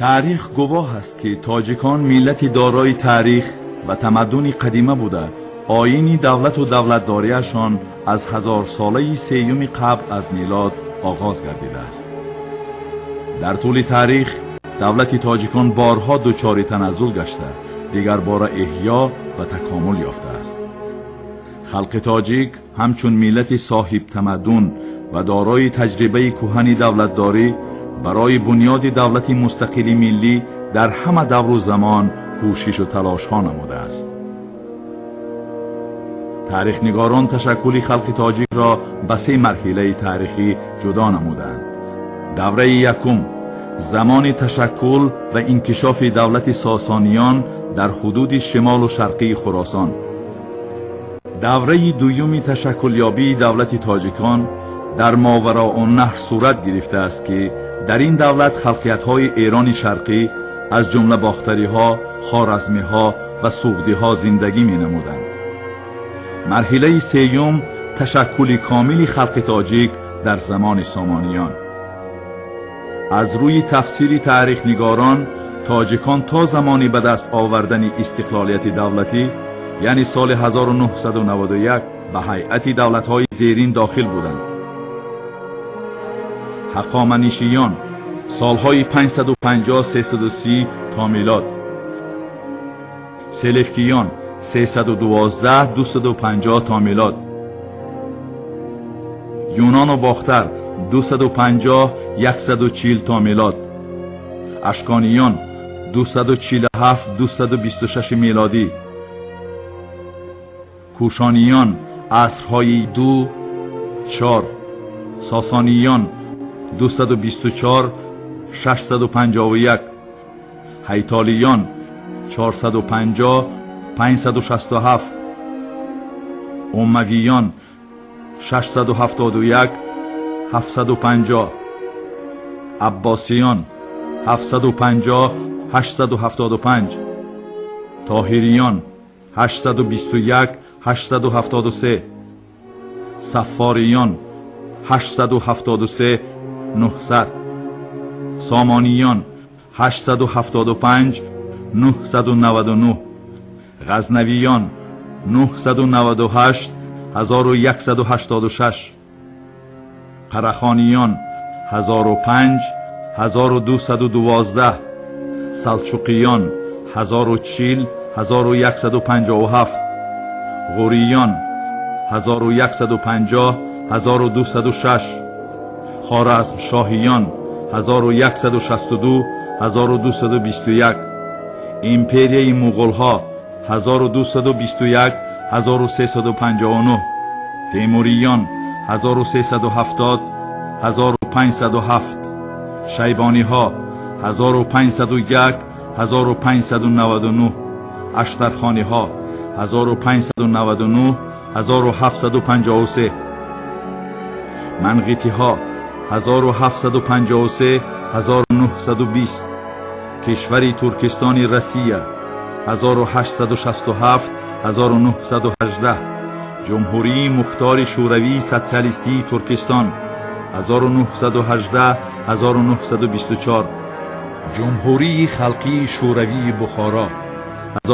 تاریخ گواه است که تاجیکان ملتی دارای تاریخ و تمدن قدیمه بوده. آیین دولت و دولتداریشان از 1000 ساله سیوم قبل از میلاد آغاز گردیده است. در طول تاریخ دولت تاجیکان بارها دچار تنزل گشته، دیگر بار احیا و تکامل یافته است. خلق تاجیک همچون ملت صاحب تمدن و دارای تجربه کهن دولتداری برای بنیاد دولت مستقل ملی در همه دور و زمان کوشش و تلاش ها نموده است. تاریخ نگاران تشکل خلق تاجیک را به 3 مرحله تاریخی جدا نمودند. دوره یکم، زمان تشکل و انکشاف دولت ساسانیان در حدود شمال و شرقی خراسان. دوره دوم، تشکل یابی دولت تاجیکان در ماوراءالنهر صورت گرفته است که در این دولت خلقیت‌های ایران شرقی از جمله باختری‌ها، خوارزمی‌ها و سوغدی‌ها زندگی می‌نمودند. مرحله سوم، تشکل کامل خلق تاجیک در زمان سامانیان. از روی تفسیر تاریخ نگاران، تاجیکان تا زمانی به دست آوردن استقلالیت دولتی یعنی سال 1991 به هیئت دولت‌های زیرین داخل بودند. هخامنشیان سالهای 550-330 تا میلاد، سلجوقیان 312-250 تا میلاد، یونان و باختر 250-140 تا میلاد، اشکانیان 247-226 میلادی، کوشانیان عصرهای 2-4، ساسانیان 224-651، هیتالیان 450-567، امویان 671-750، عباسیان 750-875، طاهریان 821-873، صفاریان 873-900، سامانیان 875-999، غزنویان 998-1186، قرخانیان 1005-1212، سلجوقیان 1040-1157، غوریان 1150-1206، خوارزم شاهیان 1162-1221، امپریای مغول‌ها 1221-1359، تیموریان 1370-1507، شیبانی‌ها 1501-1599، اشترخانی‌ها 1599-1753، منقیطی‌ها 1753-1920، کشور ترکستان روسیه 1867-1918، جمهوری مختار شوروی سوسیالیستی ترکستان 1918-1924، جمهوری خلقی شوروی بخارا 1920-1924،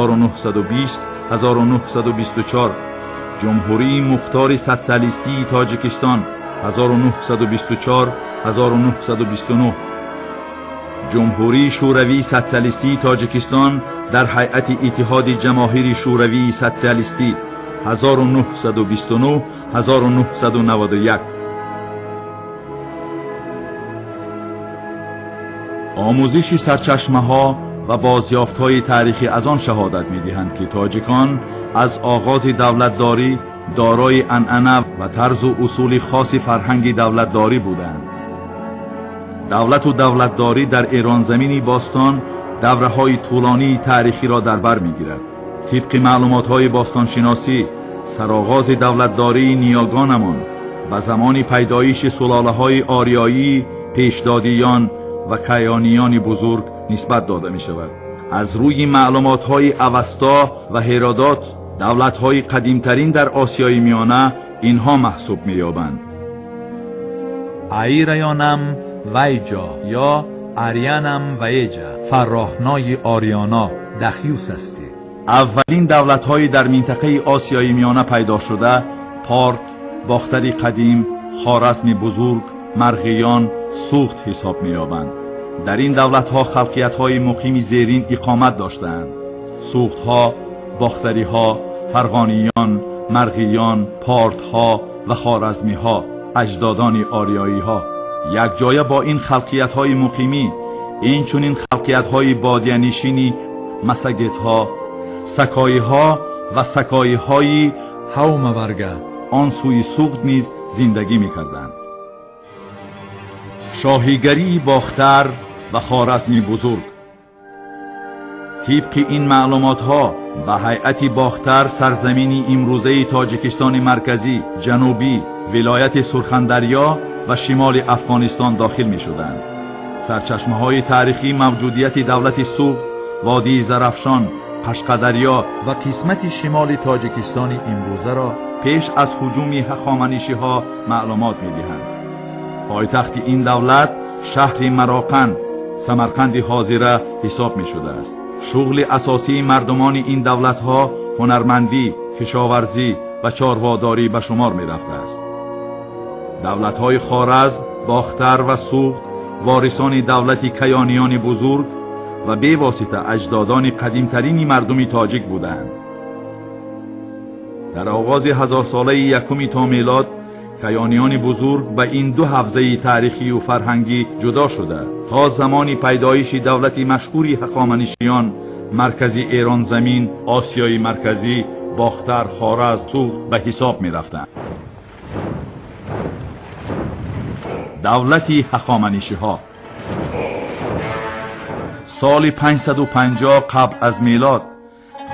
جمهوری مختار سوسیالیستی تاجیکستان 1924-1929، جمهوری شوروی سوسیالیستی تاجیکستان در هیئت اتحاد جماهیر شوروی سوسیالیستی 1929-1991. آموزش سرچشمه‌ها و بازیافت‌های تاریخی از آن شهادت می‌دهند که تاجیکان از آغاز دولتداری دارای عنعنه و طرز و اصول خاص فرهنگ دولتداری بودند. دولت و دولتداری در ایران زمینی باستان دوره‌های طولانی تاریخی را در بر می‌گیرد. طبق معلومات‌های باستانشناسی، سرآغاز دولتداری نیاگانمان و زمان پیدایش سلاله‌های آریایی، پیشدادیان و کیانیان بزرگ نسبت داده می‌شود. از روی معلومات‌های اوستا و هرودوت، دولت‌های قدیمترین در آسیای میانه اینها محسوب می‌یابند: ایریانم ویجا یا آریانم و ایجا فراهنای آریانا دخیوس استی. اولین دولت‌های در منطقه آسیای میانه پیدا شده پارت، باختری قدیم، خوارزم بزرگ، مرغیان، سوخت حساب می‌یابند. در این دولت‌ها خلقیت‌های مقیم زیرین اقامت داشتند: سوخت‌ها، باختری‌ها، فرغانیان، مرغیان، پارت‌ها و خوارزمی‌ها، اجدادان آریایی‌ها. یک جایه با این خلقیت‌های مقیمی، این چنین خلقیت‌های بادیه‌نشینی مسگت‌ها، سکایی‌ها و سکایی‌های هومورگه آن سوی سوخت نیز زندگی می‌کردند. شاهیگری باختر و خوارزمی بزرگ. طبق این معلومات‌ها به هیئت باختر سرزمینی امروزه تاجیکستان مرکزی، جنوبی، ولایت سرخندریا و شمال افغانستان داخل می‌شدند. سرچشمه‌های تاریخی موجودیت دولت سوق، وادی زرافشان، قشقدریا و قسمت شمال تاجیکستان امروزه را پیش از هجوم هخامنشی‌ها معلومات می‌دهند. پایتخت این دولت شهر مراقن، سمرقند حاضره حساب می‌شده است. شغل اساسی مردمان این دولت‌ها هنرمندی، کشاورزی و چارواداری به شمار می‌رفته است. دولت‌های خوارزم، باختر و سوخت وارثان دولت کیانیان بزرگ و به واسطه اجدادان قدیمترین مردم تاجیک بودند. در آغاز هزار ساله یکم تا میلاد کیانیان بزرگ به این دو حوزه تاریخی و فرهنگی جدا شده تا زمان پیدایش دولت مشهوری هخامنشیان مرکزی ایران زمین، آسیای مرکزی، باختر، خوارزم، سوخت به حساب می رفتند. دولت هخامنشی‌ها سال 550 قبل از میلاد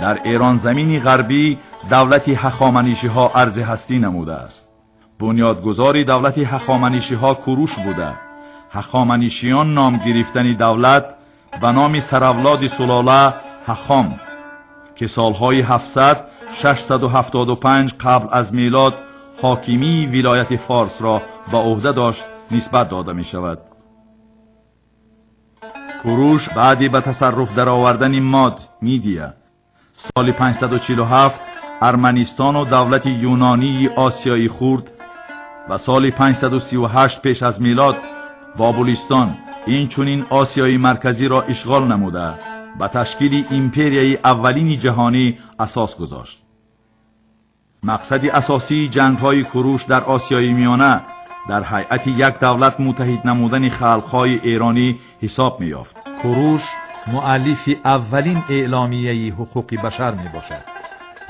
در ایران زمین غربی دولت هخامنشی‌ها عرض هستی نموده است. بنیادگذار دولت هخامنشی‌ها کوروش بوده. هخامنشیان نام گرفتن دولت به نام سراولاد سلاله هخام که سالهای 700-675 قبل از میلاد حاکمی ولایت فارس را به عهده داشت نسبت داده می شود. کوروش بعدی به تصرف در آوردن ماد میدیه سال 547 ارمنستان و دولت یونانی آسیایی خورد و سال 538 پیش از میلاد بابلستان این چنین آسیای مرکزی را اشغال نموده به تشکیل ایمپریای اولین جهانی اساس گذاشت. مقصد اساسی جنگ‌های کوروش در آسیای میانه در هیئت یک دولت متحد نمودن خلق‌های ایرانی حساب می‌یافت. کوروش مؤلف اولین اعلامیه حقوق بشر میباشد.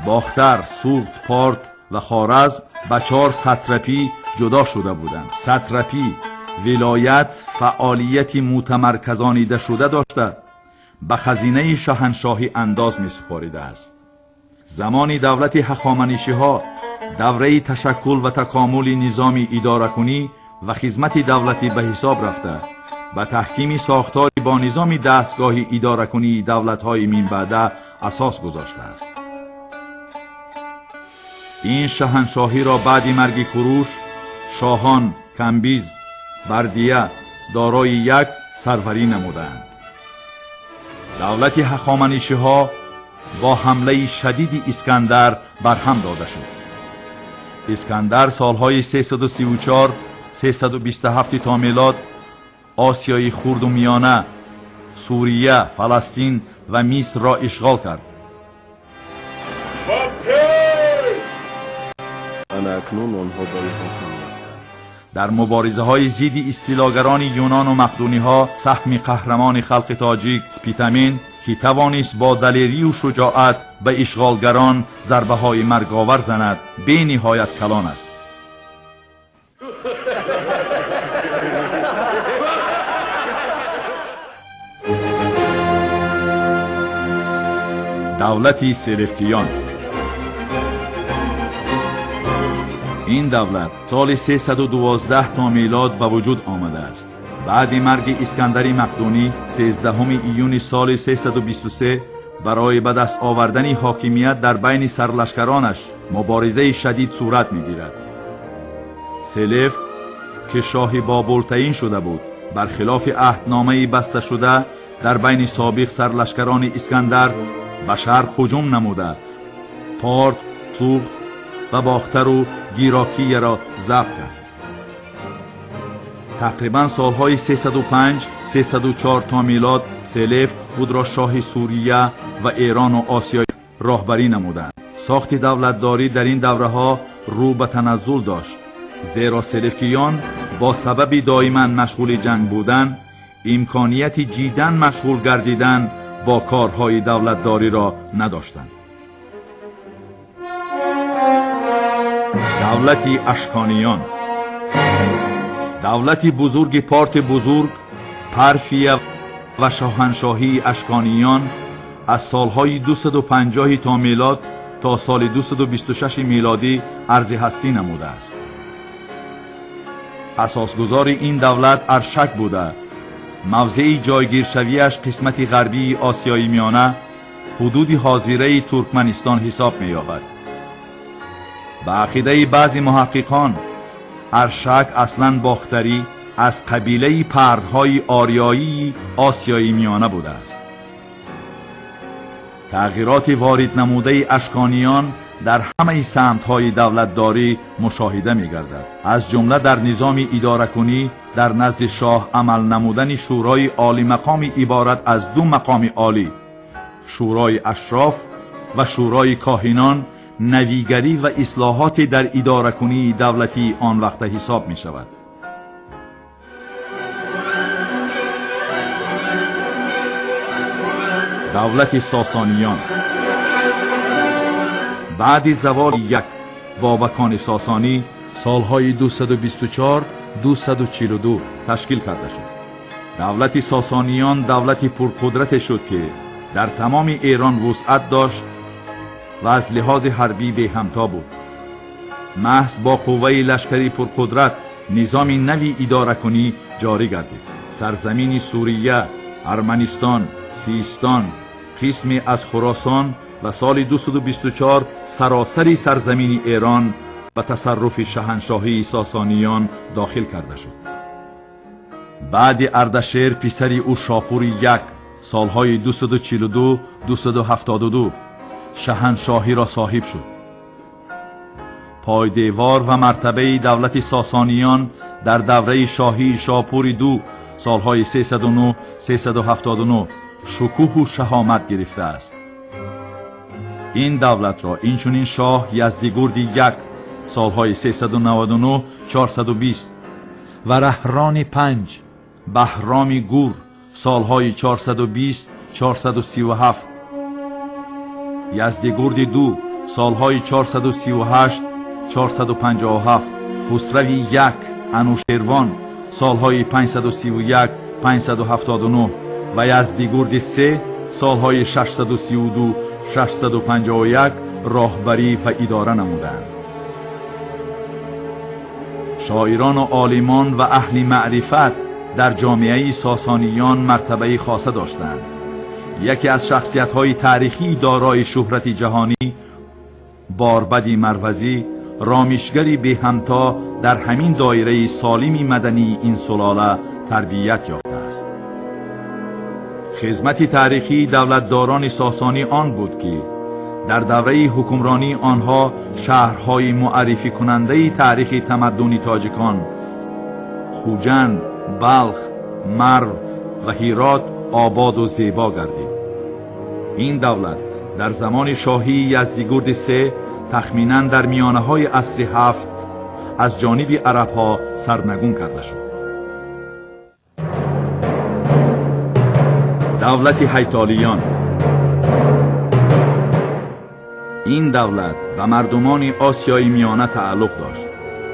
باختر، سوخت، پارت و خوارزم به 4 ساتراپی جدا شده بودند. ساتراپی ولایت فعالیت متمرکزانیده شده داشته به خزینه شاهنشاهی انداز می سپاریده است. زمان دولت هخامنشی‌ها دوره تشکل و تکامل نظام اداره کنی و خدمت دولتی به حساب رفته به تحکیم ساختاری با نظام دستگاه اداره کنی دولت‌های من بعده اساس گذاشته است. این شاهنشاهی را بعد مرگ کوروش شاهان کمبیز، بردیه دارای یک سروری نمودند. دولت هخامنشی‌ها با حمله شدید اسکندر برهم داده شد. اسکندر سالهای 334-327 تا میلاد آسیای خرد و میانه، سوریه، فلسطین و مصر را اشغال کرد. در مبارزه های ضد استیلاگران یونان و مقدونی ها سهم قهرمان خلق تاجیک سپیتامین که توانست با دلیری و شجاعت به اشغالگران ضربه های مرگاور زند به نهایت کلان است. دولت سلفکیان. این دولت سال 312 تا میلاد به وجود آمده است. بعد مرگ اسکندر مقدونی 13 ایون سال 323 برای به دست آوردن حاکمیت در بین سرلشکرانش مبارزه شدید صورت می‌گیرد. سلف که شاه بابل تعیین شده بود برخلاف عهدنامه بسته شده در بین سابق سرلشکران اسکندر به شرق هجوم نموده پارت، سوخت و باختر و گیراکیه را ضبط کرد. تقریبا سالهای 305-304 تا میلاد سلف خود را شاه سوریه و ایران و آسیا راهبری نمودند. ساخت دولتداری در این دوره ها رو به تنزل داشت، زیرا سلفکیان با سبب دائما مشغول جنگ بودن امکانیت جیداً مشغول گردیدن با کارهای دولتداری را نداشتند. دولت اشکانیان، دولت بزرگ پارت بزرگ، پرفیه و شاهنشاهی اشکانیان از سالهای 250 تا میلاد تا سال 226 میلادی عرض هستی نموده است. اساسگزار این دولت ارشک بوده. موضع جایگیرشویش قسمت غربی آسیای میانه حدود حاضره ترکمنستان حساب می‌یابد. به عقیده بعضی محققان ارشک اصلاً باختری از قبیله پردهای آریایی آسیای میانه بوده است. تغییرات وارد نموده اشکانیان در همه سمت‌های دولتداری مشاهده می‌گردد، از جمله در نظام اداره‌کنی در نزد شاه عمل نمودن شورای عالی مقام عبارت از دو مقام عالی، شورای اشراف و شورای کاهنان، نویگری و اصلاحات در اداره‌کنی دولتی آن وقت حساب می‌شود. دولت ساسانیان بعد زوال یک بابکان ساسانی سالهای 224-242 تشکیل کرده شد. دولت ساسانیان دولت پرقدرت شد که در تمام ایران وسعت داشت و از لحاظ حربی به همتا بود. محض با قوه لشکری پرقدرت نظام نوی اداره کنی جاری گردید. سرزمین سوریه، ارمنستان، سیستان، قسمی از خراسان و سال 224 سراسری سرزمین ایران به تصرف شاهنشاهی ساسانیان داخل کرده شد. بعد اردشیر پسر او شاپور یک سالهای 242-272 شاهنشاهی را صاحب شد. پایدیوار و مرتبه دولت ساسانیان در دوره شاهی شاپور دو سالهای 309-379 شکوه و شهامت گرفته است. این دولت را اینچنین شاه یزدگرد یک سالهای 399-420 و رهران 5 بهرام گور سالهای 420-437، یزدگرد دو سالهای 438-457، خسروی یک انوشیروان سالهای 531-579 و یزدگرد سه سالهای 632-651 راهبری و اداره نمودند. شاعران و عالمان و اهل معرفت در جامعه ساسانیان مرتبه خاصه داشتند. یکی از شخصیت‌های تاریخی دارای شهرت جهانی، باربد مروزی، رامشگری به همتا در همین دایره سالم مدنی این سلاله تربیت یافته است. خدمت تاریخی دولتداران ساسانی آن بود که در دوره حکمرانی آنها شهرهای معرفی کننده تاریخ تمدن تاجیکان خوجند، بلخ، مرو و هرات آباد و زیبا گردید. این دولت در زمان شاهی یزدگرد سه تخمیناً در میانه های عصر هفت از جانب عرب ها سرنگون کرده شد. دولت هیتالیان، این دولت به مردمان آسیای میانه تعلق داشت.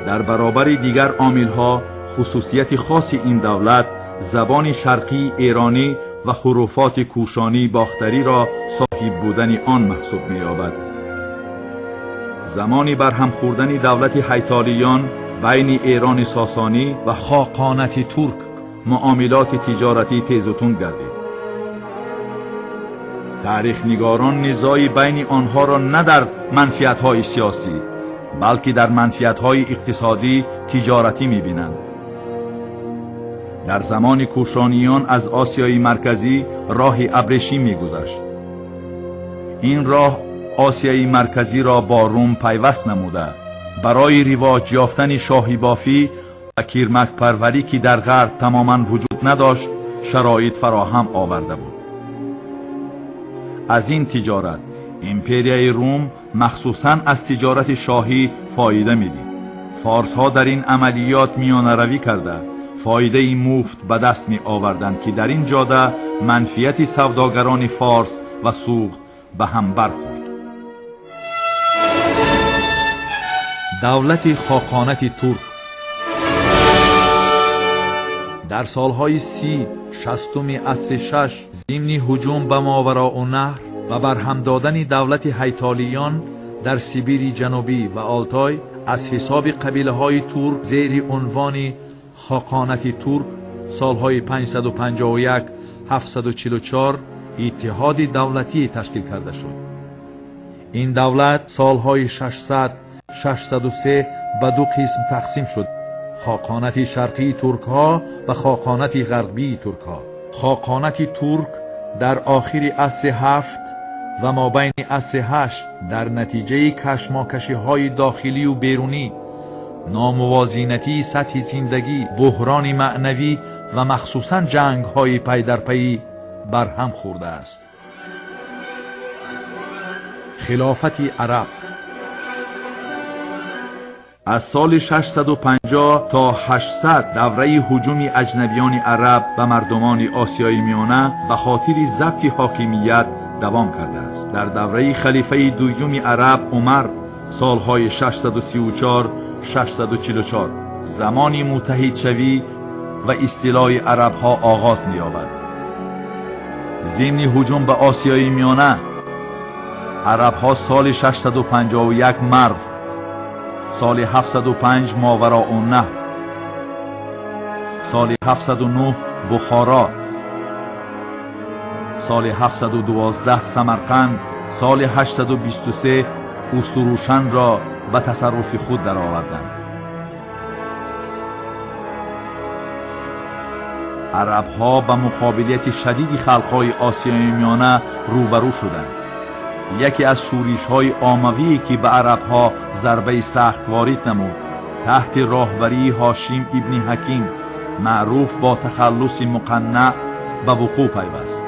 در برابر دیگر عامل‌ها خصوصیت خاص این دولت زبان شرقی ایرانی و حروفات کوشانی باختری را صاحب بودن آن محسوب می‌یابد. زمانی برهم خوردن دولت هیتالیان بین ایران ساسانی و خاقانت ترک معاملات تجارتی تیز و تند گردید. تاریخ نگاران نزاعی بین آنها را نه در منفعت‌های سیاسی بلکه در منفعت‌های اقتصادی تجارتی می‌بینند. در زمان کوشانیان از آسیای مرکزی راه ابریشم می‌گذشت. این راه آسیای مرکزی را با روم پیوست نموده برای رواج یافتن شاهی بافی و کیرمک پروری که در غرب تماما وجود نداشت شرایط فراهم آورده بود. از این تجارت امپریای روم مخصوصاً از تجارت شاهی فایده می‌دید. فارس‌ها در این عملیات میانه‌روی کرده فایده مفت به دست می آوردند که در این جاده منفیت سوداگران فارس و سوخت به هم برخورد. دولت خاقانت ترک در سالهای 30-60 عصر شش ضمن هجوم به ماوراءالنهر و برهم دادن دولت هیتالیان در سیبیر جنوبی و آلتای از حساب قبیله های ترک زیر عنوان خاقانت ترک سالهای 551-744 اتحاد دولتی تشکیل کرده شد. این دولت سالهای 600-603 به دو قسم تقسیم شد: خاقانت شرقی ترک ها و خاقانت غربی ترک ها. خاقانت ترک در آخر عصر 7 و مابین عصر 8 در نتیجه کشماکشی های داخلی و بیرونی، ناموازینتی سطح زندگی، بحران معنوی و مخصوصاً جنگ های پی در پی برهم خورده است. خلافت عرب از سال 650 تا 800 دوره هجوم اجنبیان عرب و مردمان آسیای میانه به خاطر ضبط حاکمیت دوام کرده است. در دوره خلیفه دوم عرب عمر سالهای 634-644 زمانی متحد شوی و استیلای عرب ها آغاز می‌یابد. ضمن هجوم به آسیای میانه عرب ها سال 651 مرو، سال 705 ماوراءالنهر، سال 709 بخارا، سال 712 سمرقند، سال 823 استروشن را به تصرف خود درآوردند. عرب ها به مقابلیت شدید خلقهای آسیای میانه روبرو شدند. یکی از شورش های آموی که به عرب ها ضربه سخت وارد نمود تحت راهبری هاشم ابن حکیم معروف با تخلص مقنع به وقوع پیوست.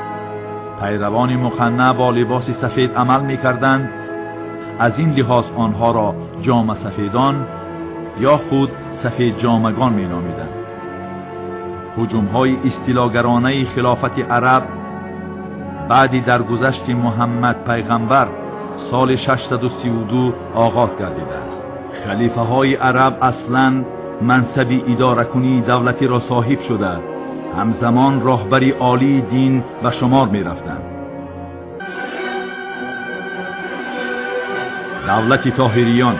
پیروان مقنع با لباس سفید عمل می کردند. از این لحاظ آنها را جامه سفیدان یا خود سفید جامگان می نامیدند. هجوم های استیلاگرانه خلافت عرب بعدی در گذشت محمد پیغمبر سال 632 آغاز گردیده است. خلیفه های عرب اصلاً منصب اداره کنی دولتی را صاحب شده همزمان راهبری عالی دین و شمار می رفتند. دولت طاهریان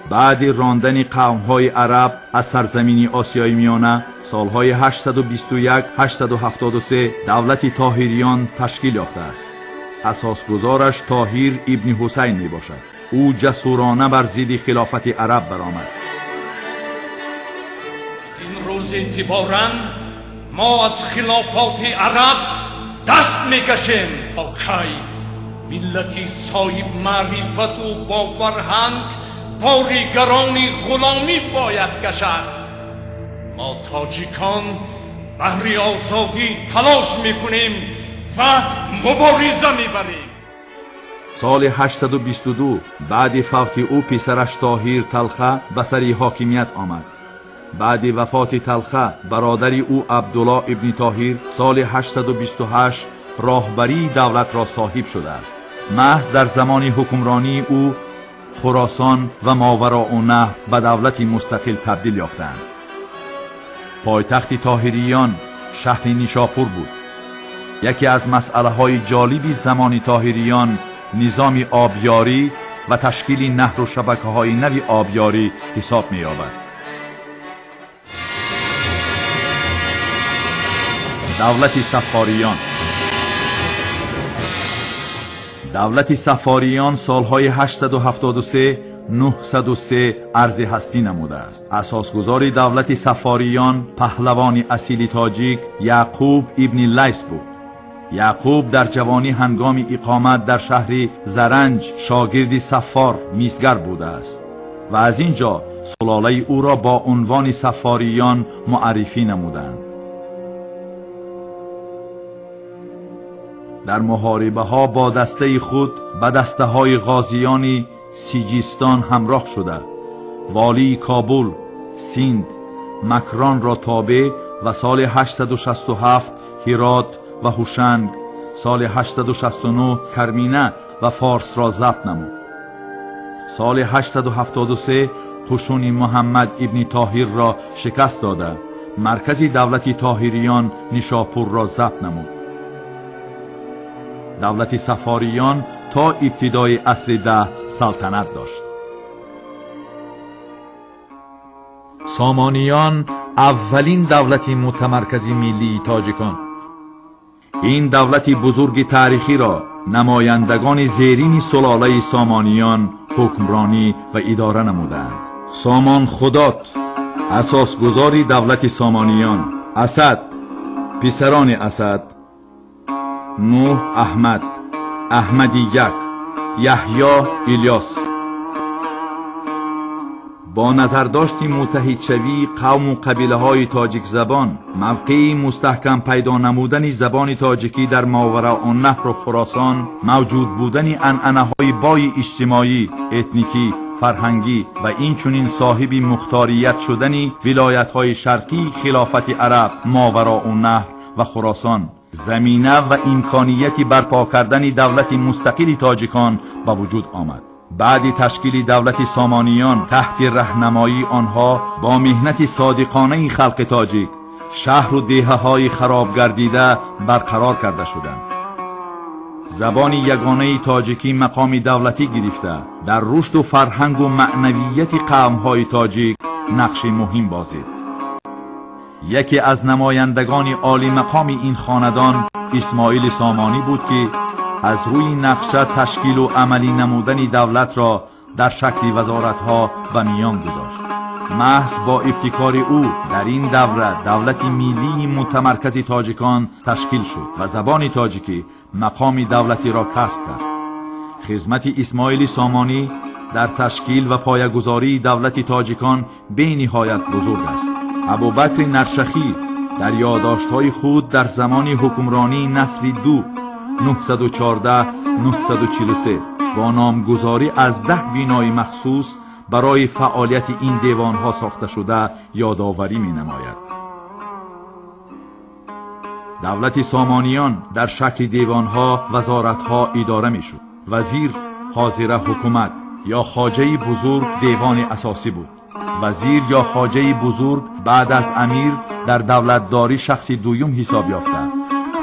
بعد راندن قوم‌های عرب از سرزمین آسیای میانه سالهای 821-873 دولت طاهریان تشکیل یافته است. اساسگزارش طاهر ابن حسین می باشد. او جسورانه بر ضد خلافت عرب برآمد. این روز اعتباراً ما از خلافات عرب دست میکشیم. کی ملتی صاحب معرفت و با فرهنگ پاریگرانی غلامی باید کشد. ما تاجیکان بهر آزادی تلاش میکنیم و مبارزه میبریم. سال 822 بعد فوت او پسرش طاهر تلخه به سر حاکمیت آمد. بعد وفات تلخه برادر او عبدالله ابن طاهر سال 828 راهبری دولت را صاحب شده است. محض در زمان حکمرانی او خراسان و ماوراءالنهر به دولتی مستقل تبدیل یافتند. پایتخت طاهریان شهر نیشاپور بود. یکی از مسئله های جالبی زمان طاهریان نظام آبیاری و تشکیل نهر و شبکه های نوی آبیاری حساب می یابد. دولت صفاریان دولت صفاریان سالهای 873 903 عرض هستی نموده است. اساسگزار دولت صفاریان پهلوان اصیل تاجیک یعقوب ابن لیث بود. یعقوب در جوانی هنگام اقامت در شهر زرنج شاگرد صفار میزگر بوده است و از اینجا سلاله او را با عنوان صفاریان معرفی نمودند. در محاربه ها با دسته خود به دسته های غازیان سیجیستان همراه شده والی کابل، سیند، مکران را تابع و سال 867 هرات و هوشنگ، سال 869 کرمینه و فارس را ضبط نمود. سال 873 قشون محمد ابن طاهر را شکست داده مرکز دولت طاهریان نیشاپور را ضبط نمود. دولت صفاریان تا ابتدای عصر 10 سلطنت داشت. سامانیان اولین دولت متمرکز ملی تاجیکان. این دولت بزرگ تاریخی را نمایندگان زیرین سلاله سامانیان حکمرانی و اداره نمودند. سامان خدات اساسگزار دولت سامانیان، اسد، پسران اسد، نوح احمد، احمدی یک، یحیی الیاس. با نظرداشت متحد شوی قوم و قبیله های تاجیک زبان، موقعی مستحکم پیدا نمودن زبان تاجیکی در ماوراءالنهر و خراسان، موجود بودن عنعنه های بای اجتماعی، اتنیکی، فرهنگی و این چنین صاحب مختاریت شدن ولایت های شرقی خلافت عرب ماوراءالنهر و خراسان، زمینه و امکانیتی برپا کردن دولت مستقل تاجیکان به وجود آمد. بعد تشکیل دولت سامانیان تحت راهنمایی آنها با مهنت صادقانه خلق تاجیک، شهر و دیهه های خراب گردیده برقرار کرده شدند. زبان یگانه تاجیکی مقام دولتی گرفته در رشد و فرهنگ و معنویت قوم های تاجیک نقش مهم بازید. یکی از نمایندگان عالی مقام این خاندان اسماعیل سامانی بود که از روی نقشه تشکیل و عملی نمودن دولت را در شکل وزارتها و میان گذاشت. محض با ابتکار او در این دوره دولت ملی متمرکز تاجیکان تشکیل شد و زبان تاجیکی مقام دولتی را کسب کرد. خدمت اسماعیل سامانی در تشکیل و پایه‌گذاری دولت تاجیکان به نهایت بزرگ است. ابوبکر نرشخی در یادداشت‌های خود در زمان حکمرانی نصر دو 914-943 با نامگذاری از 10 بینای مخصوص برای فعالیت این دیوانها ساخته شده یادآوری می نماید. دولت سامانیان در شکل دیوانها، وزارتها اداره می شد. وزیر حاضر حکومت یا خواجه بزرگ دیوان اساسی بود. وزیر یا خواجه بزرگ بعد از امیر در دولتداری شخص دوم حساب یافته،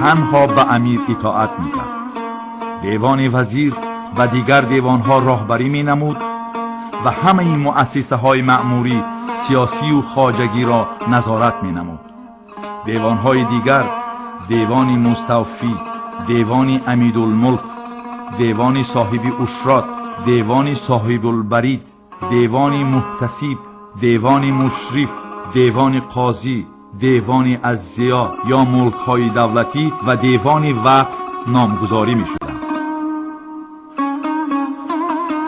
تنها به امیر اطاعت میکرد. دیوان وزیر و دیگر دیوانها راهبری می نمود و همه این مؤسسه های مأموری، سیاسی و خواجگی را نظارت می نمود. دیوانهای دیگر دیوان مستوفی، دیوان امیدالملک، دیوان صاحب اشرات، دیوان صاحب البرید، دیوان محتسب، دیوان مشرف، دیوان قاضی، دیوان ازیا یا ملک های دولتی و دیوان وقف نامگذاری می شدند.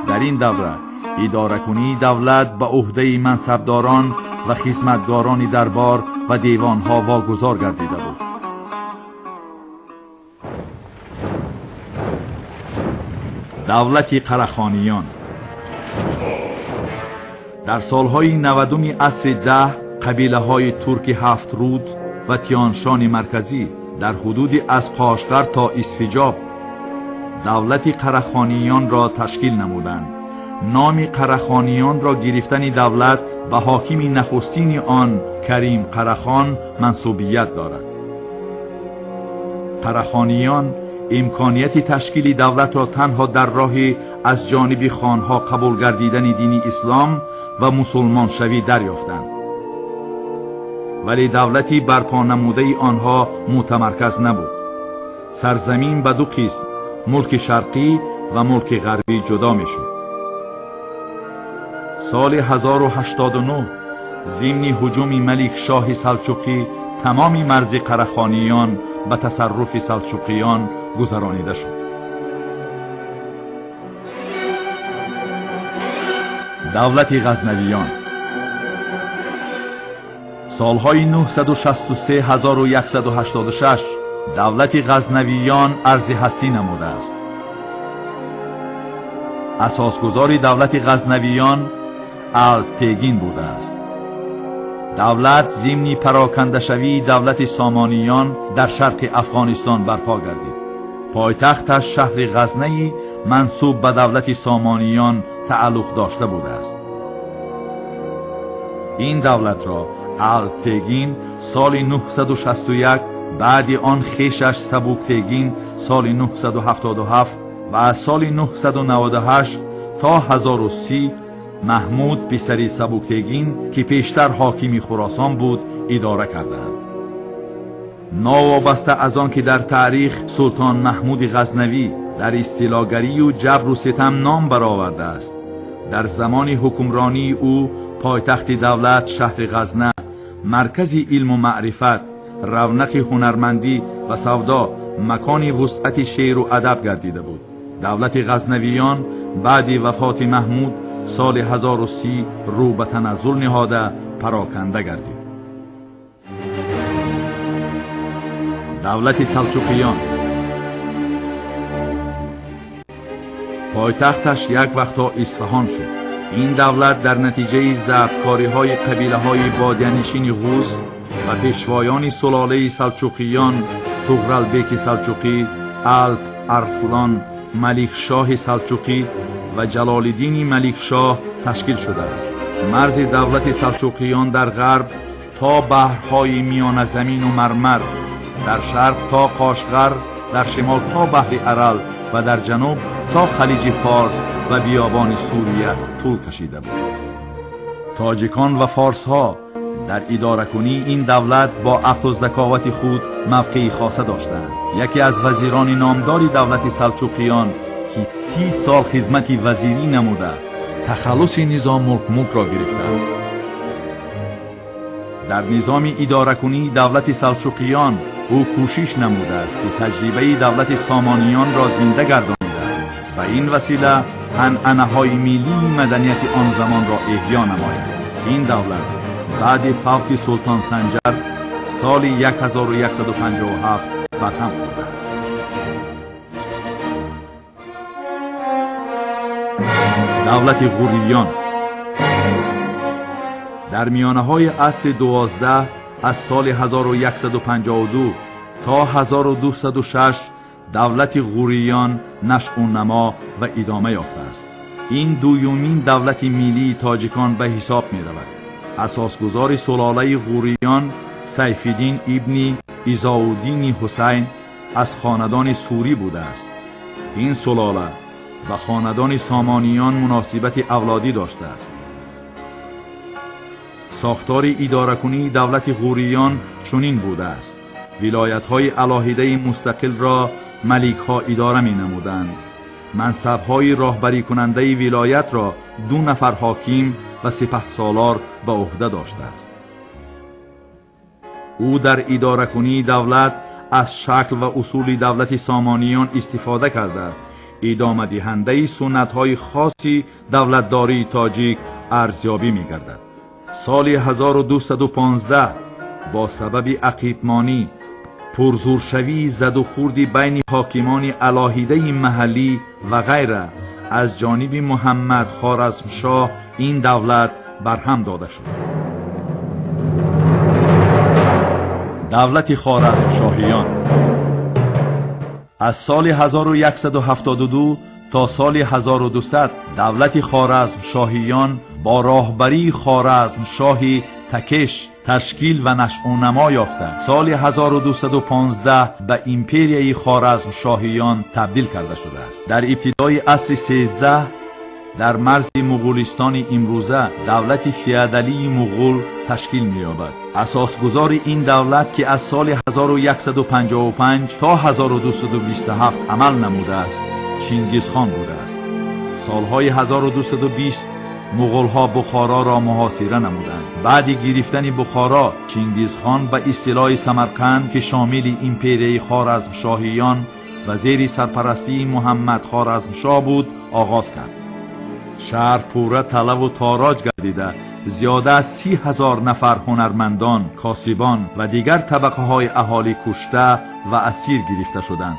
در این دوره اداره کنی دولت به عهده منصبداران و خدمتگاران دربار و دیوانها واگذار گردیده بود. دولت قرخانیان در سالهای 90 عصر 10 قبیله های ترک هفت رود و تیانشان مرکزی در حدود از قاشقر تا اسفجاب دولت قرخانیان را تشکیل نمودند. نام قرخانیان را گرفتن دولت به حاکم نخستین آن کریم قرخان منسوبیت دارد. قرخانیان امکانیت تشکیل دولت را تنها در راه از جانب خانها قبول گردیدن دین اسلام و مسلمان شوی دریافتند. ولی دولتی برپا نموده آنها متمرکز نبود. سرزمین به دو قسم، ملک شرقی و ملک غربی جدا می شد. سال 1089 ضمن هجوم ملک شاه سلجوقی تمام مرز قره‌خانیان به تصرف سلجوقیان گذرانیده شد. دولت غزنویان سالهای 963 1186 دولت غزنویان عرض هستی نموده است. اساسگزار دولت غزنویان الپتگین بوده است. دولت ضمن پراکنده شوی دولت سامانیان در شرق افغانستان برپا گردید. پایتختش شهر غزنی منسوب به دولت سامانیان تعلق داشته بوده است. این دولت را الپتگین سال 961 بعد آن خویشش سبوکتگین سال 977 و از سال 998 تا 1030 محمود پسری سبوکتگین که پیشتر حاکم خراسان بود اداره کردند. ناوابسته از آن که در تاریخ سلطان محمود غزنوی در استیلاگری و جبر و ستم نام برآورده است، در زمان حکمرانی او پایتخت دولت شهر غزنه مرکز علم و معرفت، رونق هنرمندی و سودا، مکان وسعت شعر و ادب گردیده بود. دولت غزنویان بعد وفات محمود سال 1030 رو به تنزل نهاده پراکنده گردید. دولت سلجوقیان پایتختش یک وقتا اصفهان شد. این دولت در نتیجه ضبط‌کاری‌های قبیله‌های بادیه‌نشین غوز و پیشوایان سلاله سلجوقیان طغرلبک سلجوقی، الپ ارسلان ملک شاه سلجوقی و جلال الدین ملک شاه تشکیل شده است. مرز دولت سلجوقیان در غرب تا بحرهای میان زمین و مرمر، در شرق تا قاشغر، در شمال تا بحر ارل و در جنوب تا خلیج فارس و بیابان سوریه طول کشیده بود. تاجیکان و فارس ها در اداره کنی این دولت با عقل و ذکاوت خود موقعی خاصه داشتند. یکی از وزیران نامدار دولت سلجوقیان که 30 سال خدمت وزیری نموده تخلص نظام ملک را گرفته است. در نظام اداره کنی دولت سلجوقیان او کوشش نموده است که تجربه دولت سامانیان را زنده گردانیده و این وسیله عنعنه‌های ملی مدنیت آن زمان را احیا نماید. این دولت بعد فوت سلطان سنجر سال 1157 برهم خورده است. دولت غوریان در میانه‌های عصر 12 از سال 1152 تا 1206 دولت غوریان نشأ و نما و ادامه یافته است. این دومین دولت ملی تاجیکان به حساب می رود. اساسگزار سلاله غوریان سیف الدین ابن عزاالدین حسین از خاندان سوری بوده است. این سلاله و خاندان سامانیان مناسبت اولادی داشته است. ساختار اداره کنی دولت غوریان چنین بوده است: ولایت های علاهده مستقل را ملک ها اداره می نمودند. منصب های راهبری کننده ولایت را 2 نفر حاکم و سپهسالار به عهده داشته است. او در اداره کنی دولت از شکل و اصول دولت سامانیان استفاده کرده ادامه دهنده سنت های خاصی دولتداری تاجیک ارزیابی می گردد. سال 1215 با سبب عقیبمانی، پرزورشوی، زد و خوردی بین حاکمان علاهیده محلی و غیره از جانب محمد خوارزمشاه این دولت برهم داده شد. دولت خوارزمشاهیان از سال 1172 تا سال 1200 دولت خوارزمشاهیان با راهبری خوارزمشاه تکش تشکیل و نشأ و نما یافته. سال 1215 به ایمپریای خوارزمشاهیان تبدیل کرده شده است. در ابتدای عصر 13 در مرز مغولستان امروزه دولت فیودالی مغول تشکیل می‌یابد. اساسگزار این دولت که از سال 1155 تا 1227 عمل نموده است چنگیزخان بوده است. سالهای 1220 مغول‌ها بخارا را محاصره نمودند. بعد گرفتن بخارا، چنگیزخان به اصطلاح سمرقند که شامل ایمپریای خوارزمشاهیان و زیر سرپرستی محمد خوارزمشاه بود آغاز کرد. شهر پوره طلب و تاراج گردیده زیاده از 30,000 نفر هنرمندان، کاسبان و دیگر طبقه های اهالی کشته و اسیر گرفته شدند.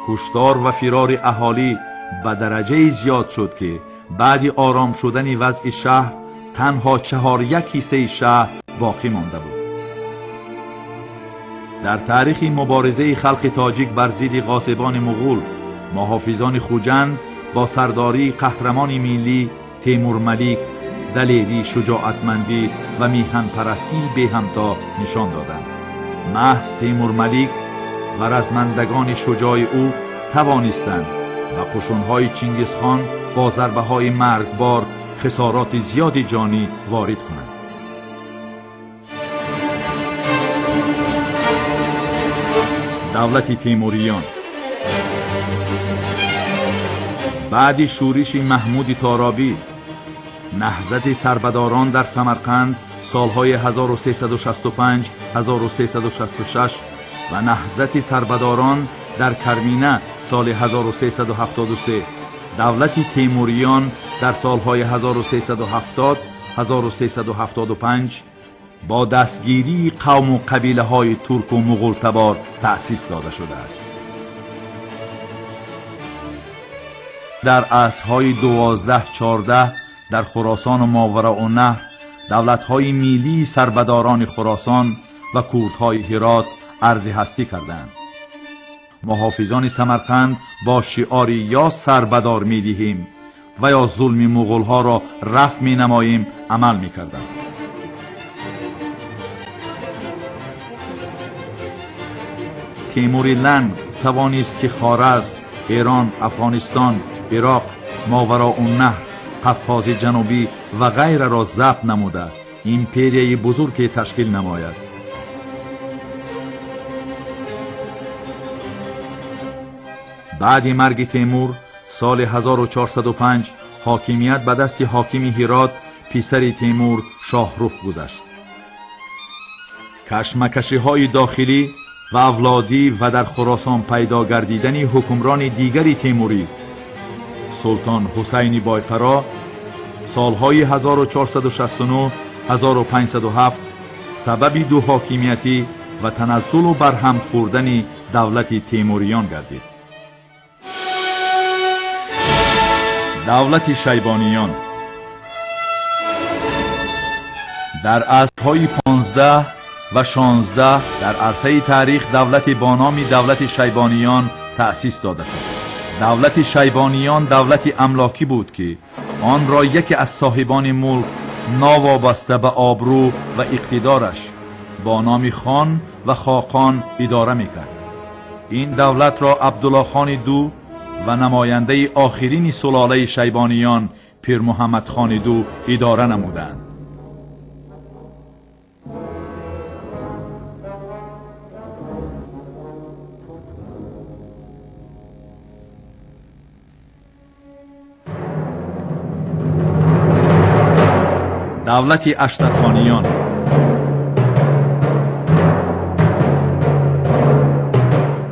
کشتار و فرار اهالی به درجه زیاد شد که بعد آرام شدن وضع شهر تنها 4/1 شهر باقی مانده بود. در تاریخ مبارزه خلق تاجیک بر ضد غاصبان مغول، محافظان خوجند با سرداری قهرمان ملی تیمور ملیک دلیری، شجاعتمندی و میهن پرستی به همتا نشان دادند. محض تیمور ملیک و رزمندگان شجاع او توانستند و قشونهای چنگیزخان با ضربه های مرگبار خسارات زیادی جانی وارد کنند. دولت تیموریان بعد شورش محمود تارابی، نهضت سربداران در سمرقند سالهای 1365 1366 و نهضت سربداران در کرمینه سال 1373، دولت تیموریان در سالهای 1370 1375 با دستگیری قوم و قبیله های ترک و مغول تبار تأسیس داده شده است. در عصرهای 12-14 در خراسان و ماوراءالنهر دولت‌های میلی سربداران خراسان و کوردهای هرات عرض هستی کردند. محافظان سمرقند با شعار یا سربدار می‌دهیم و یا ظلم مغول‌ها را رفع می‌نماییم عمل می‌کردند. تیمور لنگ توانست که خوارزم، ایران، افغانستان، عراق، ماوراءالنهر، قفقاز جنوبی و غیره را ضبط نموده ایمپریای بزرگی تشکیل نماید. بعد مرگ تیمور سال 1405 حاکمیت به دست حاکم هرات پسر تیمور شاهرخ گذشت. کشمکشی های داخلی و اولادی و در خراسان پیدا گردیدن حکمران دیگری تیموری سلطان حسین بایقرا سالهای 1469 1507 سبب دو حاکمیتی و تنزل و برهم خوردن دولت تیموریان گردید. دولت شیبانیان در عصرهای 15 و 16 در عرصه تاریخ دولت با نام دولت شیبانیان تأسیس داده شد. دولت شیبانیان دولتی املاکی بود که آن را یکی از صاحبان ملک ناوابسته به آبرو و اقتدارش با نام خان و خاقان اداره میکرد. این دولت را عبدالله خان دو و نماینده آخرین سلاله شیبانیان پیر محمد خان دو اداره نمودند. دولت اشترخانیان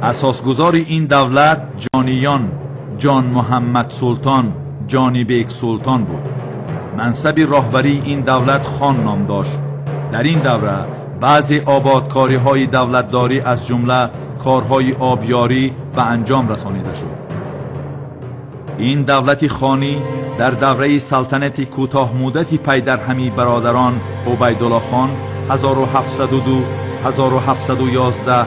اساسگزار این دولت جانیان جان محمد سلطان جانی بیگ سلطان بود. منصب راهبری این دولت خان نام داشت. در این دوره بعضی آبادکاری های دولتداری از جمله کارهای آبیاری به انجام رسانیده شد. این دولت خانی در دوره سلطنت کوتاه مدتی پی در همی برادران عبیدالله خان 1702 1711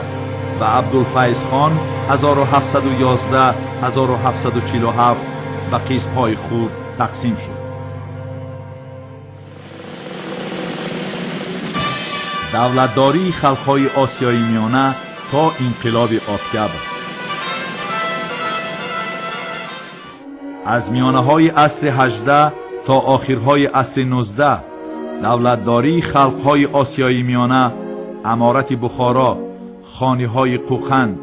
و عبدالفیض خان 1711 1747 و قسم‌های خرد تقسیم شد. دولتداری خلق‌های آسیای میانه تا انقلاب آبگب از میانه‌های عصر 18 تا آخرهای عصر 19 دولتداری خلق‌های آسیای میانه امارت بخارا، خانی‌های قوقند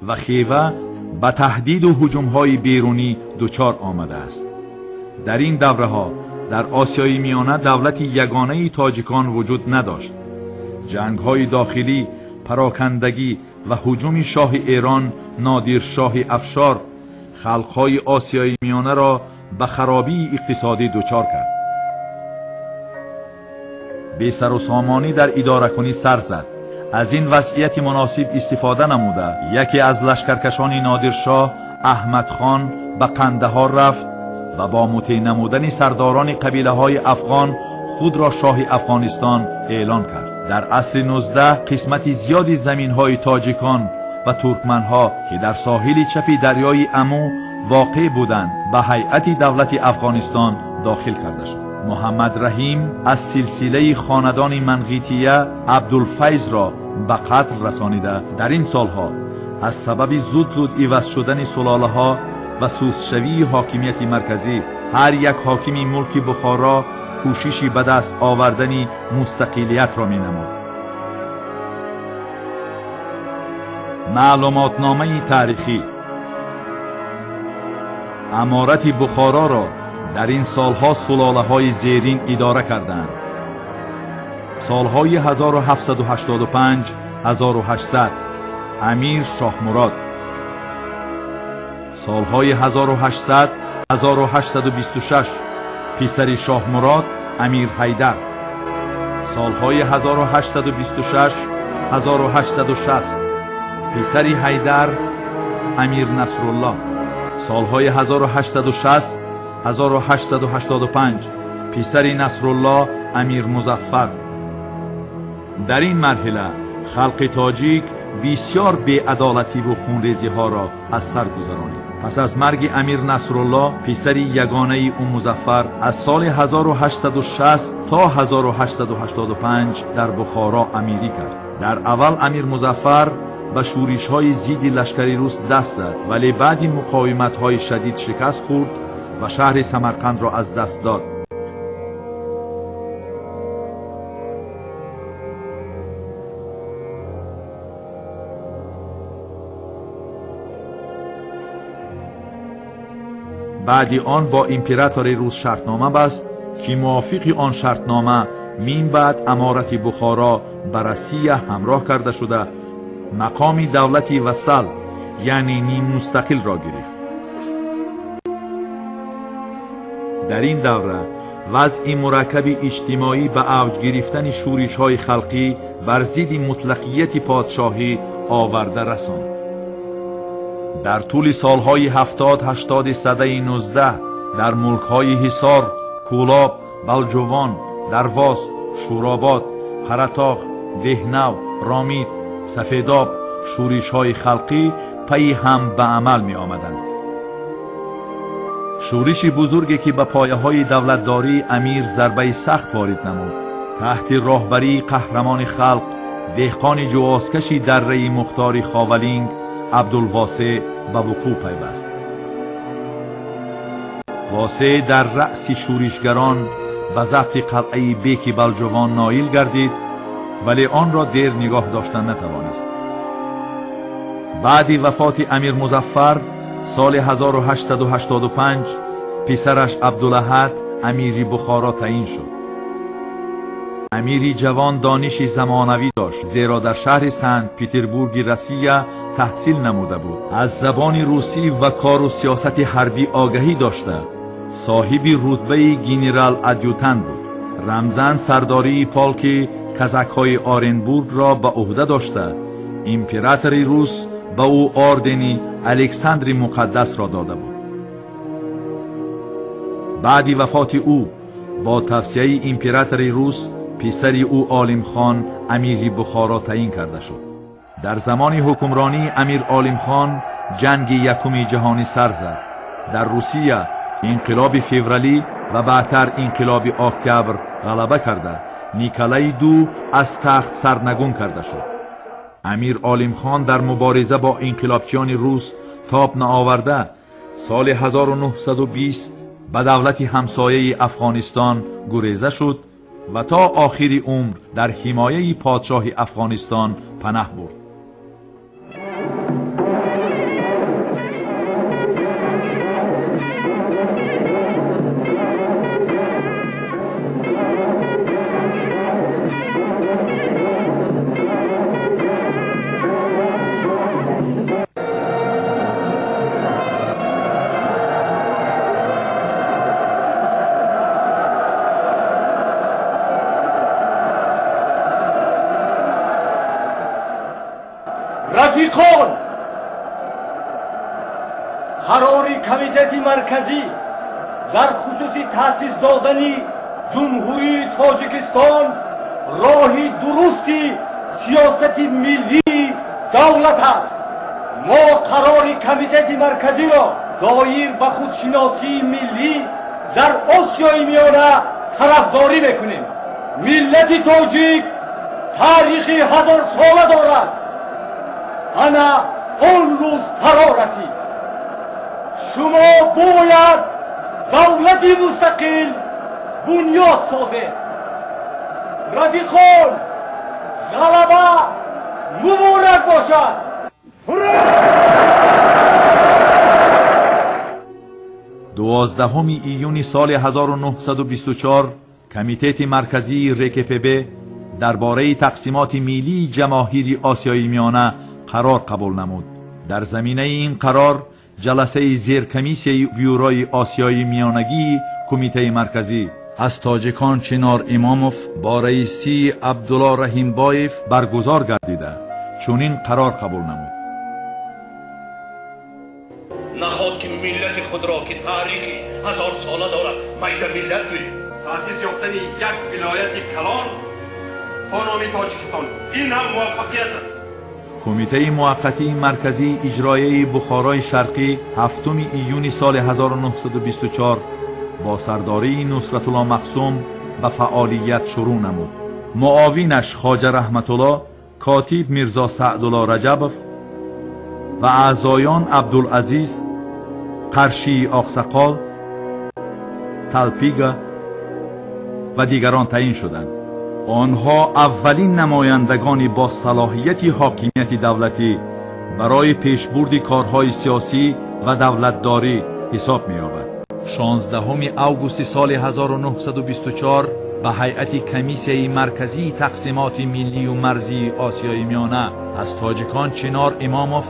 و خیوه به تهدید و هجوم‌های بیرونی دچار آمده است. در این دوره‌ها در آسیای میانه دولت یگانه تاجیکان وجود نداشت. جنگ‌های داخلی، پراکندگی و هجوم شاه ایران نادر شاه افشار خلق‌های آسیای میانه را به خرابی اقتصادی دچار کرد. بی سر و سامانی در اداره کنی سر زد. از این وضعیت مناسب استفاده نموده یکی از لشکرکشان نادرشاه احمد خان به قندهار رفت و با مطیع نمودن سرداران قبیله های افغان خود را شاه افغانستان اعلان کرد. در عصر 19 قسمت زیادی زمین های تاجیکان و ترکمن ها که در ساحل چپ دریای امو واقع بودند به هیئت دولت افغانستان داخل کرده شد. محمد رحیم از سلسله خاندان منقیتیه عبدالفیض را به قتل رسانیده در این سالها از سبب زود عوض شدن سلاله ها و سوسشوی حاکمیت مرکزی هر یک حاکم ملک بخارا کوششی به دست آوردن مستقلیت را می نمود. معلوماتنامه تاریخی امارت بخارا را در این سالها سلاله های زیرین اداره کردند. سالهای 1785 1800 امیر شاه مراد، سالهای 1800 1826 پسر شاه مراد امیر حیدر، سالهای 1826 1860 پسر حیدر امیر نصرالله، سالهای 1860 1885 پسر نصرالله امیر مظفر. در این مرحله خلق تاجیک بسیار بی‌عدالتی و خونریزی ها را از سر گذرانید. پس از مرگ امیر نصرالله پسر یگانه او مظفر از سال 1860 تا 1885 در بخارا امیری کرد. در اول امیر مظفر به شورش های ضد لشکر روس دست زد ولی بعد مقاومت های شدید شکست خورد و شهر سمرقند را از دست داد. بعد آن با امپراتور روس شرطنامه بست که موافق آن شرطنامه من بعد امارت بخارا به روسیه همراه کرده شده مقام دولتی وصل یعنی نیم مستقل را گرفت. در این دوره وضع مرکب اجتماعی به اوج گرفتن شورش های خلقی بر ضد مطلقیت پادشاهی آورده رساند. در طول سالهای 70-80 سده 19 در ملکهای حصار، کولاب، بلجوان، درواز، شوراباد، قرطاق، دهنو، رامید، سفیداب شورش های خلقی پی هم به عمل می آمدند. شورش بزرگی که به پایه های دولتداری امیر ضربه سخت وارد نمود تحت راهبری قهرمان خلق دهقان جواسکشی دره مختار خاولینگ عبدالواسع به وقوع پیوست. واسع در رأس شورشگران به ضبط قلعه بیک بلجوان نایل گردید ولی آن را دیر نگاه داشتن نتوانست. بعد وفات امیر مظفر سال 1885 پسرش عبدالاحد امیر بخارا تعیین شد. امیری جوان دانش زمانوی داشت زیرا در شهر سنت پتربورگ روسیه تحصیل نموده بود. از زبان روسی و کار و سیاست حربی آگاهی داشته. صاحب رتبه گنرال ادیوتن بود. رمزن سرداری پالک کزک‌های آرنبورگ را به عهده داشته. امپراتور روس به او آردن الکساندر مقدس را داده بود. بعد وفات او با توصیه امپراتور روس پسر او عالم خان امیر بخارا تعیین کرده شد. در زمان حکمرانی امیر عالم خان جنگ یکم جهانی سر زد. در روسیه انقلاب فوریه و بعدتر انقلاب اکتبر غلبه کرده نیکلای دو از تخت سرنگون کرده شد. امیر عالم خان در مبارزه با انقلابچیان روس تاب نآورده سال 1920 به دولت همسایه افغانستان گریزه شد و تا آخر عمر در حمایه پادشاه افغانستان پناه برد. رفیقان، قرار کمیته مرکزی در خصوص تأسیس دادن جمهوری تاجیکستان راهی درستی سیاست ملی دولت است. ما قرار کمیته مرکزی را دایر به خودشناسی ملی در آسیای میانه طرفداری میکنیم. ملت تاجیک تاریخی 1000 ساله دارد. انا آن روز فرا رسید. شما باید دولتی مستقل بنیاد سازید. رفیقان، غلبه مبارک باشد. 12 ایون سال 1924 کمیته مرکزی رکپب درباره تقسیمات ملی جماهیر آسیای میانه قرار قبول نمود. در زمینه این قرار جلسه زیرکمیسی بیوروی آسیای میانگی کمیته مرکزی از تاجیکان چنار اماموف با رئیسی عبدالله رحیمبایف برگزار گردیده چنین قرار قبول نمود. نهاد که ملت خود را که تاریخی 1000 ساله دارد میده ملت گوییم. تأسیس یافتن یک ولایت کلان با نام تاجیکستان، این هم موفقیت است. کمیته موقتی مرکزی اجرایی بخارای شرقی 7 ایون سال 1924 با سرداری نصرت الله مخصوم به فعالیت شروع نمود. معاونش خواجه رحمت الله، کاتب میرزا سعدالله رجبوف و اعضایان عبدالعزیز، قرشی آقسقال، تلپیگا و دیگران تعیین شدند. آنها اولین نمایندگانی با صلاحیت حاکمیت دولتی برای پیشبرد کارهای سیاسی و دولتداری حساب می‌یابند. 16 آگوست سال 1924 به هیئت کمیته مرکزی تقسیمات ملی و مرزی آسیای میانه از تاجیکان چنار اماموف،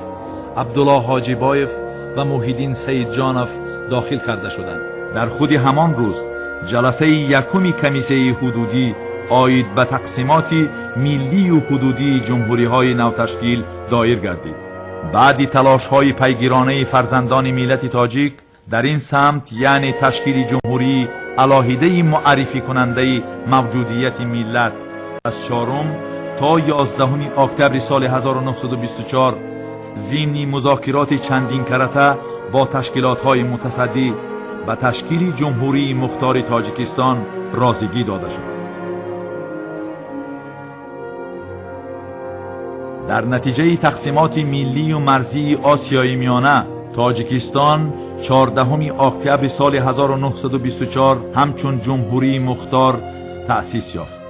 عبدالله حاجیبایف و محیدین سید جانوف داخل کرده شدند. در خود همان روز جلسه یکم کمیته حدودی آید به تقسیمات ملی و حدودی جمهوری های نوتشکیل دایر گردید. بعد تلاش های پیگیرانه فرزندان ملت تاجیک در این سمت، یعنی تشکیل جمهوری علاهیده معرفی کننده موجودیت ملت، از 4 تا 11 اکتبر سال 1924 ضمن مذاکرات چندین کرته با تشکیلات های متصدی به تشکیل جمهوری مختار تاجیکستان رازیگی داده شد. در نتیجه تقسیمات ملی و مرزی آسیای میانه، تاجیکستان 14 اکتبر سال 1924 همچون جمهوری مختار تأسیس یافت.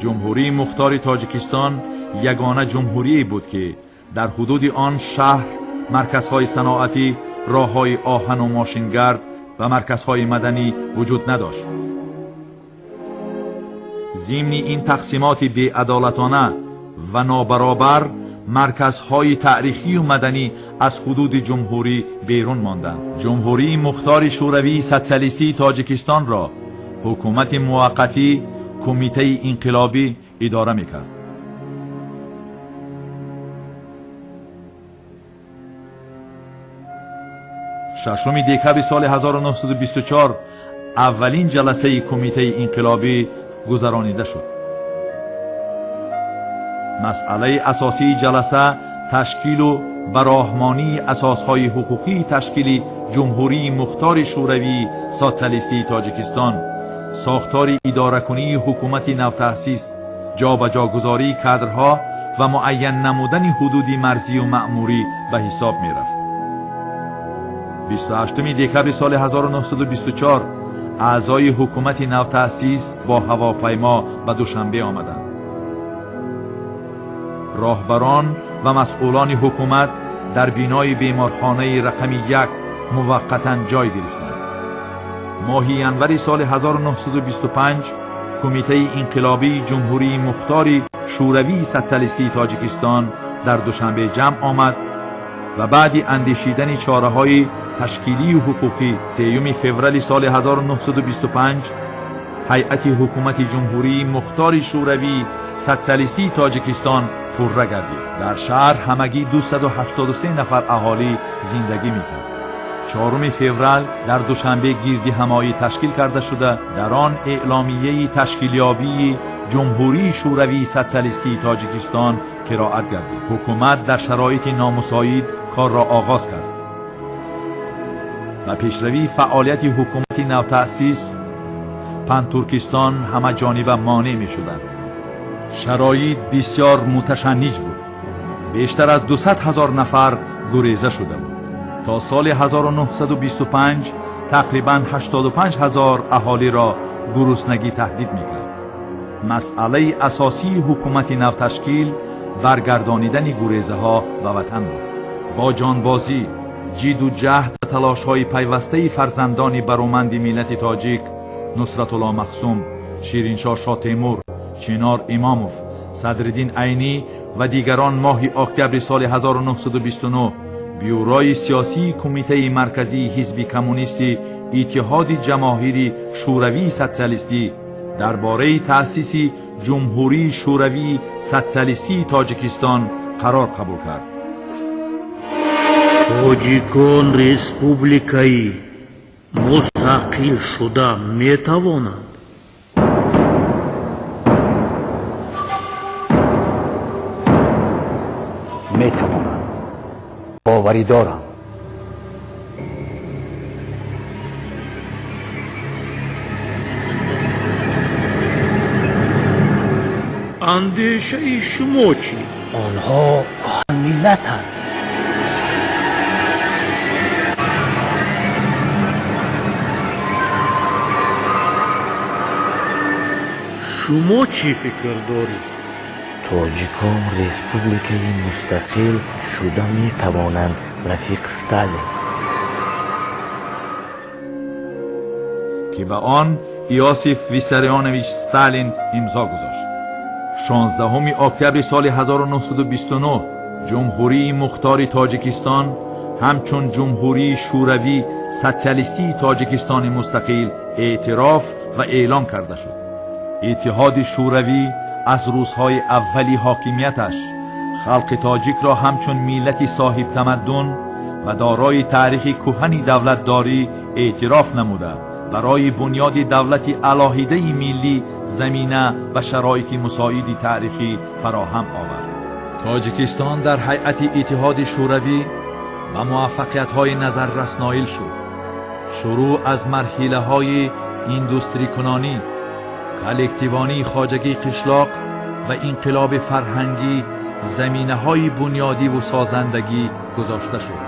جمهوری مختار تاجیکستان یگانه جمهوری بود که در حدود آن شهر، مرکزهای صناعتی، راههای آهن و ماشینگرد و مرکزهای مدنی وجود نداشت. ضمن این تقسیمات بی‌عدالتانه و نابرابر، مرکزهای تاریخی و مدنی از حدود جمهوری بیرون ماندند. جمهوری مختار شوروی سوسیالیستی تاجیکستان را حکومت موقتی کمیته انقلابی اداره میکرد. ششم دکتر سال 1924 اولین جلسه کمیته انقلابی گذرانیده شد. مسئله اساسی جلسه تشکیل و براهمانی اساسهای حقوقی تشکیل جمهوری مختار شوروی سوسیالیستی تاجیکستان، ساختار اداره‌کنی حکومت نوتأسیس، جابجاگذاری کادرها و معین نمودن حدود مرزی و مأموری به حساب می رفت. 28 دکتر سال 1924 اعضای حکومت نوتأسیس با هواپیما به دوشنبه آمدند. راهبران و مسئولان حکومت در بینای بیمارخانه رقم 1 موقتا جای گرفتند. ماه ینوری سال 1925 کمیته انقلابی جمهوری مختار شوروی سوسیالیستی تاجیکستان در دوشنبه جمع آمد و بعد اندیشیدن چاره‌های تشکیلی و حقوقی 3 فوریه سال 1925 هیئت حکومت جمهوری مختار شوروی سوسیالیستی تاجیکستان پررو گردید. در شهر همگی 283 نفر اهالی زندگی می‌کرد. 4 فوریه در دوشنبه گردی همایی تشکیل کرده شده. در آن اعلامیه تشکیلیابی جمهوری شوروی سوسیالیستی تاجیکستان قرائت گردید. حکومت در شرایط نامساعد کار را آغاز کرد و پیشروی فعالیت حکومت نوتأسیس پن ترکستان همه جانبه مانع می شدند. شرایط بسیار متشنج بود. بیشتر از 200,000 نفر گریزه شده بود. تا سال 1925 تقریباً 85,000 اهالی را گرسنگی تهدید می کرد. مسئله اساسی حکومت نو تشکیل برگردانیدن گریزه ها به وطن بود. با جانبازی، جد و جهد و تلاش های پیوسته فرزندان برومند ملت تاجیک نصرت الله مخزوم، شیرینشاه شاه تیمور، چنار اماموف، صدرالدین عینی و دیگران ماه اکتبر سال 1929 بیورای سیاسی کمیته مرکزی حزب کمونیست اتحاد جماهیر شوروی سوسیالیستی درباره تأسیس جمهوری شوروی سوسیالیستی تاجیکستان قرار قبول کرد. تاجیکان республикаи مستقل شده میتوانند. میتوانند. باوری دارم. اندیشه شما چی؟ آنها ملتند. شما چی فکر داری؟ تاجیکان ریسپوبلیکای مستقل شده می توانند رفیق استالین که به آن ایاسیف ویساریانویچ استالین امضا گذاشت. 16 اکتبر سال 1929 جمهوری مختار تاجیکستان همچون جمهوری شوروی سوسیالیستی تاجیکستان مستقل اعتراف و اعلام کرده شد. اتحاد شوروی از روزهای اولی حاکمیتش خلق تاجیک را همچون ملت صاحب تمدن و دارای تاریخ کهنی دولتداری اعتراف نموده برای بنیاد دولت الهیده ملی زمینه و شرایط مساعد تاریخی فراهم آورد. تاجیکستان در هیئت اتحاد شوروی و موفقیت‌های نظررس نائل شد. شروع از مرحله‌های ایندوستری کنانی، کلکتیوانی خواجگی قشلاق و انقلاب فرهنگی زمینه‌های بنیادی و سازندگی گذاشته شد.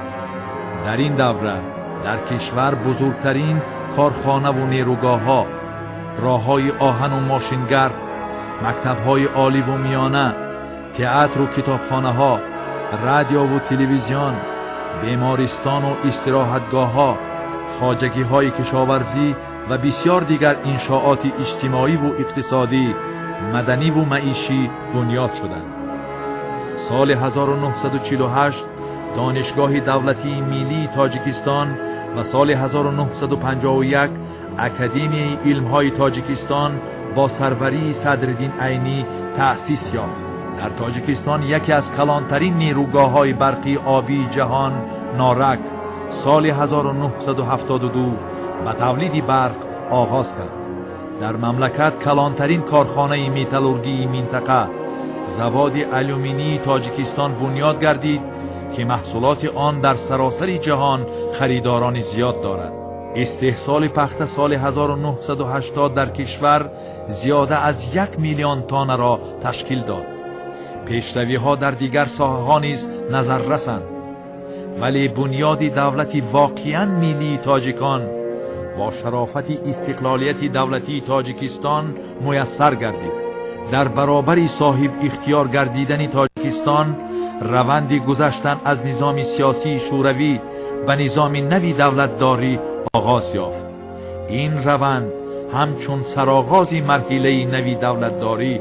در این دوره در کشور بزرگترین کارخانه و نیروگاه‌ها، راه‌های آهن و ماشینگرد، مکتب‌های عالی و میانه، تئاتر و کتابخانه‌ها، رادیو و تلویزیون، بیمارستان و استراحتگاه‌ها، خواجگی‌های کشاورزی و بسیار دیگر انشاءات اجتماعی و اقتصادی، مدنی و معیشی بنیاد شدند. سال 1948 دانشگاه دولتی ملی تاجیکستان و سال 1951 اکادمی علم‌های تاجیکستان با سروری صدرالدین عینی تأسیس یافت. در تاجیکستان یکی از کلانترین نیروگاه‌های برقی آبی جهان نارک سال 1972 به تولید برق آغاز کرد. در مملکت کلانترین کارخانه متالورژی منطقه زواد آلومینی تاجیکستان بنیاد گردید که محصولات آن در سراسر جهان خریداران زیاد دارد. استحصال پخته سال 1980 در کشور زیاده از 1 میلیون تن را تشکیل داد. پیشروی‌ها در دیگر ساحه‌ها نیز نظر رسند، ولی بنیاد دولتی واقعاً ملی تاجیکان با شرافت استقلالیت دولتی تاجیکستان میسر گردید. در برابر صاحب اختیار گردیدن تاجیکستان روند گذشتن از نظام سیاسی شوروی به نظام نوی دولتداری آغاز یافت. این روند همچون سرآغاز مرحله نوی دولتداری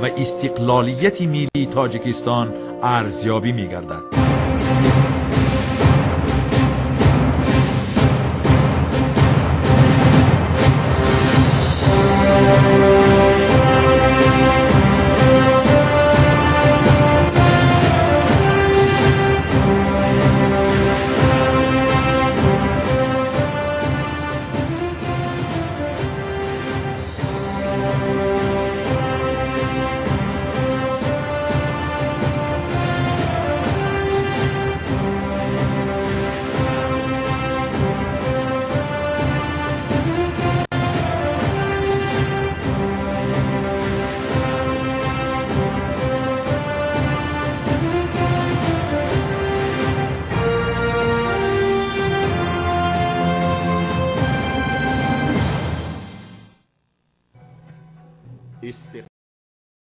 و استقلالیت ملی تاجیکستان ارزیابی می‌گردد.